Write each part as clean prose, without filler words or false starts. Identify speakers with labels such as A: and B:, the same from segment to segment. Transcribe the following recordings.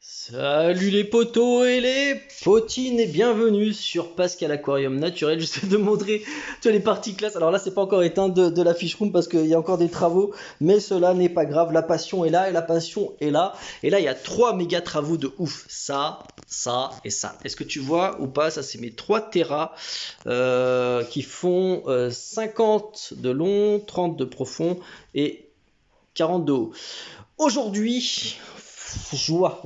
A: Salut les potos et les potines et bienvenue sur Pascal Aquarium Naturel. J'essaie de montrer toutes les parties classe. Alors là, c'est pas encore éteint de la fiche room parce qu'il y a encore des travaux, mais cela n'est pas grave. La passion est là et la passion est là. Et là, il y a trois méga travaux de ouf. Ça et ça. Est-ce que tu vois ou pas? Ça, c'est mes 3 terras qui font 50 de long, 30 de profond et 40 de haut. Aujourd'hui, joie.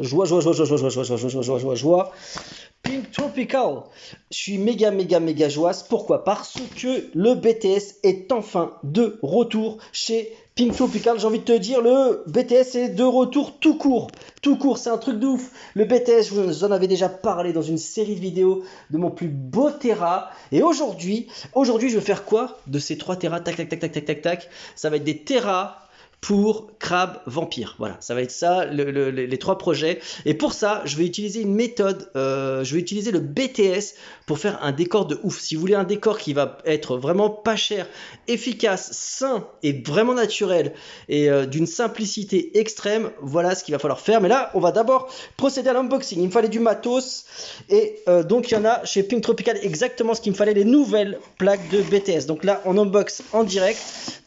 A: Pink Tropical. Je suis méga joie. Pourquoi? Parce que le BTS est enfin de retour chez Pink Tropical. J'ai envie de te dire, le BTS est de retour tout court. Tout court, c'est un truc de ouf. Le BTS, je vous en avais déjà parlé dans une série de vidéos de mon plus beau Terra. Et aujourd'hui, je vais faire quoi de ces 3 Terras? Tac. Ça va être des Terras pour crabe vampire. Voilà, ça va être ça les 3 projets. Et pour ça, je vais utiliser une méthode. Je vais utiliser le BTS pour faire un décor de ouf. Si vous voulez un décor qui va être vraiment pas cher, efficace, sain et vraiment naturel et d'une simplicité extrême, voilà ce qu'il va falloir faire. Mais là, on va d'abord procéder à l'unboxing. Il me fallait du matos et donc il y en a chez Pink Tropical exactement ce qu'il me fallait, les nouvelles plaques de BTS. Donc là, on unbox en direct.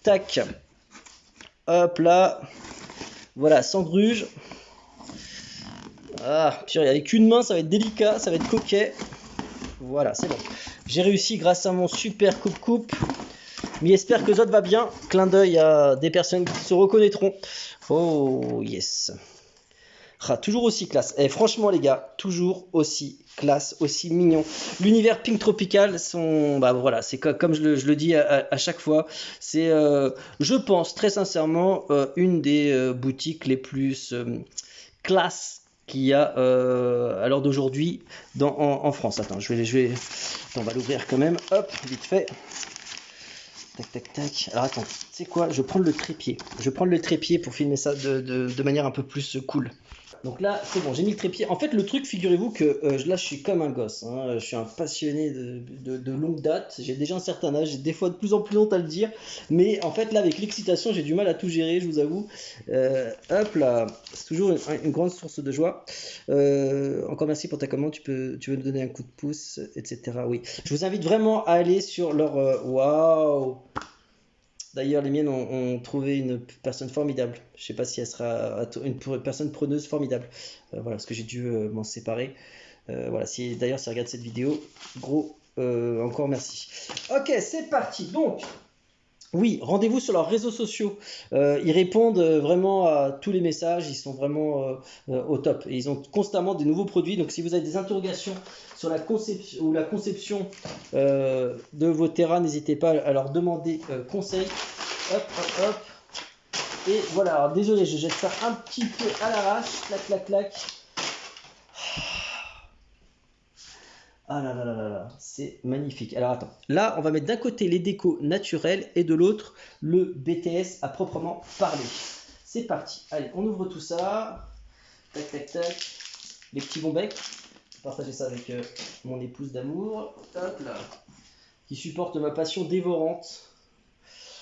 A: Tac. Hop là, voilà, sans gruge. Ah, purée, avec une main, ça va être délicat, ça va être coquet. Voilà, c'est bon. J'ai réussi grâce à mon super coupe-coupe. Mais j'espère que Zod va bien. Clin d'œil à des personnes qui se reconnaîtront. Oh, yes. Ah, toujours aussi classe. Et franchement, les gars, toujours aussi classe, aussi mignon. L'univers Pink Tropical, bah voilà, c'est comme je le dis à chaque fois, c'est, je pense très sincèrement, une des boutiques les plus classe qu'il y a à l'heure d'aujourd'hui en France. Attends, attends, on va l'ouvrir quand même. Hop, vite fait. Tac. Alors attends, tu sais quoi? Je vais prendre le trépied. Je vais prendre le trépied pour filmer ça de manière un peu plus cool. Donc là, c'est bon, j'ai mis le trépied. En fait, le truc, figurez-vous que là, je suis comme un gosse, hein. Je suis un passionné de longue date. J'ai déjà un certain âge, j'ai des fois de plus en plus honte à le dire. Mais en fait, là, avec l'excitation, j'ai du mal à tout gérer, je vous avoue. Hop là, c'est toujours une grande source de joie. Encore merci pour ta commande. Tu veux me donner un coup de pouce, etc. Oui. Je vous invite vraiment à aller sur leur. Waouh! D'ailleurs, les miennes ont trouvé une personne formidable. Je ne sais pas si elle sera une personne preneuse formidable. Voilà, parce que j'ai dû m'en séparer. Voilà, d'ailleurs, si elle regarde cette vidéo, gros, encore merci. Ok, c'est parti. Donc, oui, rendez-vous sur leurs réseaux sociaux. Ils répondent vraiment à tous les messages. Ils sont vraiment au top. Et ils ont constamment des nouveaux produits. Donc, si vous avez des interrogations sur la conception de vos terrains, n'hésitez pas à leur demander conseil. Hop. Et voilà, alors désolé, je jette ça un petit peu à l'arrache. Clac. Ah là, c'est magnifique. Alors attends, là on va mettre d'un côté les décos naturels et de l'autre le BTS à proprement parler. C'est parti, allez, on ouvre tout ça. Tac. Les petits bons becs. Je vais partager ça avec mon épouse d'amour. Hop là. Qui supporte ma passion dévorante.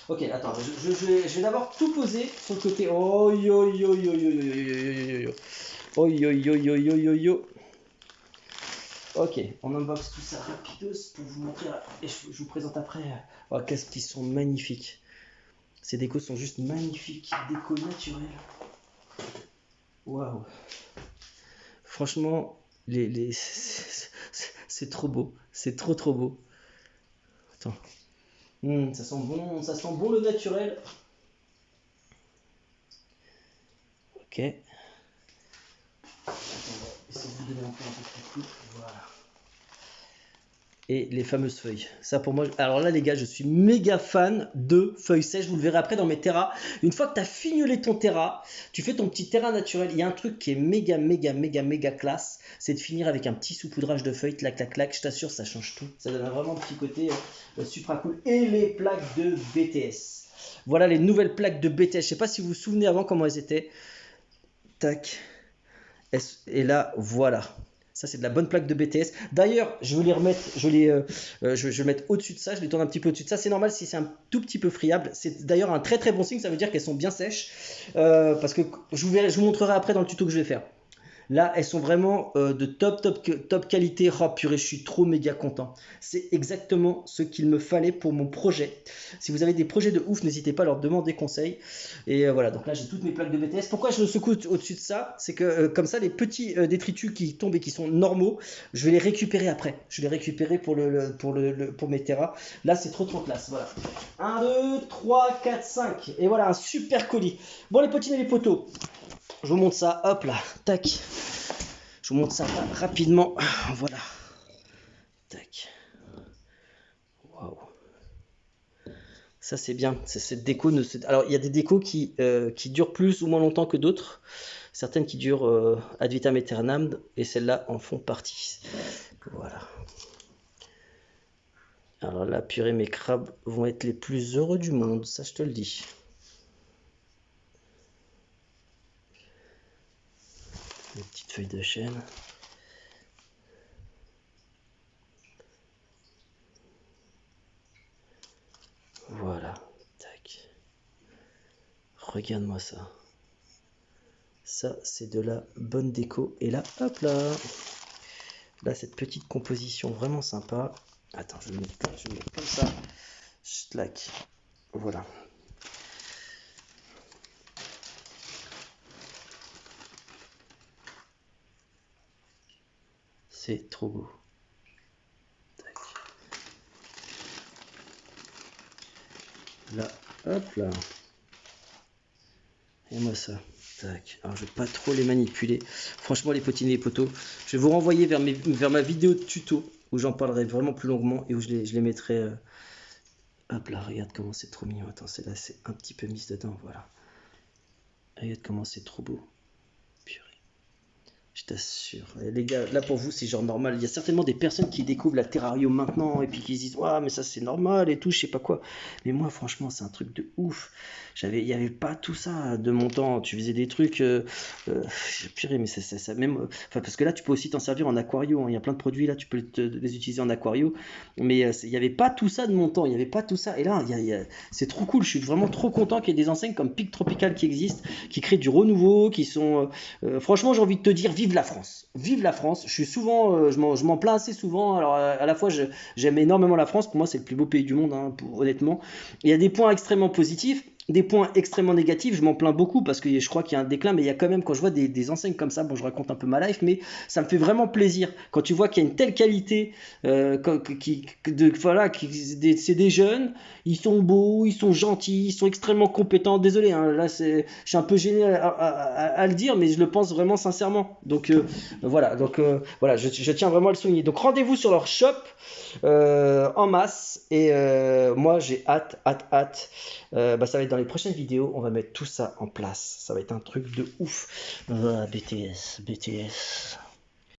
A: Ok, attends, je vais d'abord tout poser sur le côté. Oh yo. Ok, on unbox tout ça rapidos pour vous montrer et je vous présente après. Oh, qu'est-ce qu'ils sont magnifiques. Ces décos sont juste magnifiques, déco naturelle. Waouh. Franchement, c'est trop beau, c'est trop beau. Attends. Ça sent bon le naturel. Ok. On va essayer de vous donner encore un peu plus de coupe. Voilà. Et les fameuses feuilles. Ça pour moi, alors là les gars, je suis méga fan de feuilles sèches. Vous le verrez après dans mes terras. Une fois que tu as fignolé ton terra, tu fais ton petit terrain naturel. Il y a un truc qui est méga classe. C'est de finir avec un petit saupoudrage de feuilles. Clac. Je t'assure, ça change tout. Ça donne vraiment un petit côté super cool. Et les plaques de BTS. Voilà les nouvelles plaques de BTS. Je sais pas si vous vous souvenez avant comment elles étaient. Tac. Et là, voilà. Ça, c'est de la bonne plaque de BTS. D'ailleurs, je vais les remettre, je vais mettre au-dessus de ça. Je les tourne un petit peu au-dessus de ça. C'est normal si c'est un tout petit peu friable. C'est d'ailleurs un très bon signe. Ça veut dire qu'elles sont bien sèches. Parce que je vous montrerai après dans le tuto que je vais faire. Là, elles sont vraiment de top qualité. Oh purée, je suis trop méga content. C'est exactement ce qu'il me fallait pour mon projet. Si vous avez des projets de ouf, n'hésitez pas à leur demander conseil. Et voilà, donc là, j'ai toutes mes plaques de BTS. Pourquoi je le secoue au-dessus de ça? C'est que comme ça, les petits détritus qui tombent et qui sont normaux, je vais les récupérer après. Je vais les récupérer pour mes terras. Là, c'est trop classe. Voilà. 1, 2, 3, 4, 5. Et voilà, un super colis. Bon, les potines et les poteaux. Je vous montre ça, hop là, tac. Je vous montre ça là, rapidement. Voilà. Tac. Waouh. Ça c'est bien. Cette déco alors il y a des décos qui durent plus ou moins longtemps que d'autres. Certaines qui durent ad vitam aeternam et celles-là en font partie. Voilà. Alors là, purée, mes crabes vont être les plus heureux du monde, ça je te le dis. Les petites feuilles de chêne. Voilà, tac. Regarde-moi ça. Ça, c'est de la bonne déco. Et là, hop là. Là, cette petite composition vraiment sympa. Attends, je vais le mettre comme ça. Schlack. Voilà. C'est trop beau. Tac. Là, hop là. Et moi ça. Tac. Alors je vais pas trop les manipuler. Franchement les potines et les poteaux, je vais vous renvoyer vers ma vidéo de tuto où j'en parlerai vraiment plus longuement et où je les mettrai. Hop là, regarde comment c'est trop mignon. Attends, celle-là c'est un petit peu mise dedans, voilà. Regarde comment c'est trop beau. Je t'assure. Les gars, là pour vous, c'est genre normal. Il y a certainement des personnes qui découvrent la terrarium maintenant et puis qui se disent, ouais, mais ça c'est normal et tout, je sais pas quoi. Mais moi, franchement, c'est un truc de ouf. Il y avait pas tout ça de mon temps. Tu faisais des trucs, purée, mais ça même, enfin, parce que là, tu peux aussi t'en servir en aquario, hein. Il y a plein de produits là, tu peux les utiliser en aquario. Mais il y avait pas tout ça de mon temps. Il y avait pas tout ça. Et là, c'est trop cool. Je suis vraiment trop content qu'il y ait des enseignes comme Pic Tropical qui existent, qui créent du renouveau, qui sont, franchement, j'ai envie de te dire, vive la France. Vive la France. Je suis souvent, je m'en plains assez souvent. Alors, à la fois, j'aime énormément la France. Pour moi, c'est le plus beau pays du monde, hein, honnêtement. Il y a des points extrêmement positifs. Des points extrêmement négatifs, je m'en plains beaucoup parce que je crois qu'il y a un déclin, mais il y a quand même, quand je vois des enseignes comme ça, bon, je raconte un peu ma life, mais ça me fait vraiment plaisir quand tu vois qu'il y a une telle qualité, voilà, c'est des jeunes, ils sont beaux, ils sont gentils, ils sont extrêmement compétents. Désolé, hein, là, je suis un peu gêné à le dire, mais je le pense vraiment sincèrement. Donc voilà, je tiens vraiment à le souligner. Donc rendez-vous sur leur shop en masse et moi j'ai hâte. Ça va être dans les prochaines vidéos, on va mettre tout ça en place. Ça va être un truc de ouf. BTS.